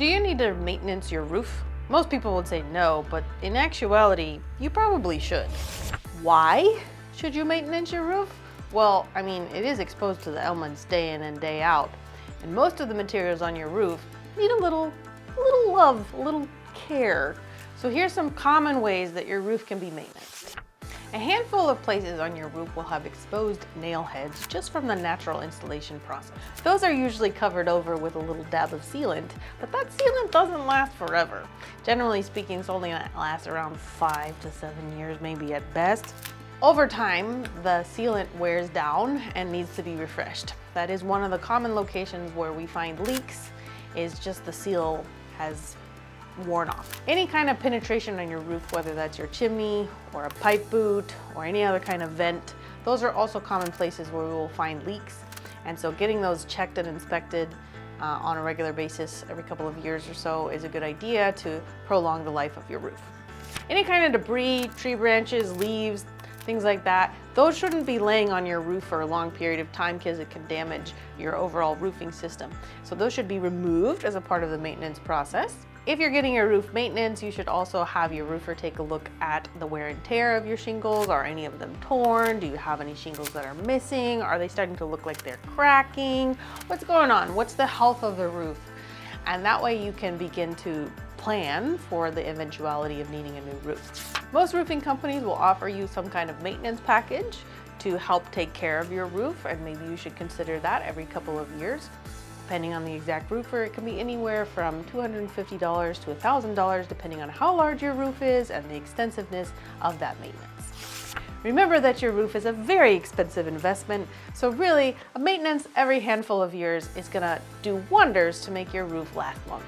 Do you need to maintenance your roof? Most people would say no, but in actuality, you probably should. Why should you maintenance your roof? Well, I mean, it is exposed to the elements day in and day out, and most of the materials on your roof need a little love, a little care. So here's some common ways that your roof can be maintained. A handful of places on your roof will have exposed nail heads just from the natural installation process. Those are usually covered over with a little dab of sealant, but that sealant doesn't last forever. Generally speaking, it's only going to last around 5 to 7 years, maybe at best. Over time, the sealant wears down and needs to be refreshed. That is one of the common locations where we find leaks, is just the seal has worn off. Any kind of penetration on your roof, whether that's your chimney or a pipe boot or any other kind of vent, those are also common places where we will find leaks. And so getting those checked and inspected on a regular basis every couple of years or so is a good idea to prolong the life of your roof. Any kind of debris, tree branches, leaves, things like that, those shouldn't be laying on your roof for a long period of time because it can damage your overall roofing system. So those should be removed as a part of the maintenance process. If you're getting your roof maintenance, you should also have your roofer take a look at the wear and tear of your shingles. Are any of them torn? Do you have any shingles that are missing? Are they starting to look like they're cracking? What's going on? What's the health of the roof? And that way you can begin to plan for the eventuality of needing a new roof. Most roofing companies will offer you some kind of maintenance package to help take care of your roof, and maybe you should consider that every couple of years. Depending on the exact roofer, it can be anywhere from $250 to $1,000 depending on how large your roof is and the extensiveness of that maintenance. Remember that your roof is a very expensive investment, so really a maintenance every handful of years is gonna do wonders to make your roof last longer.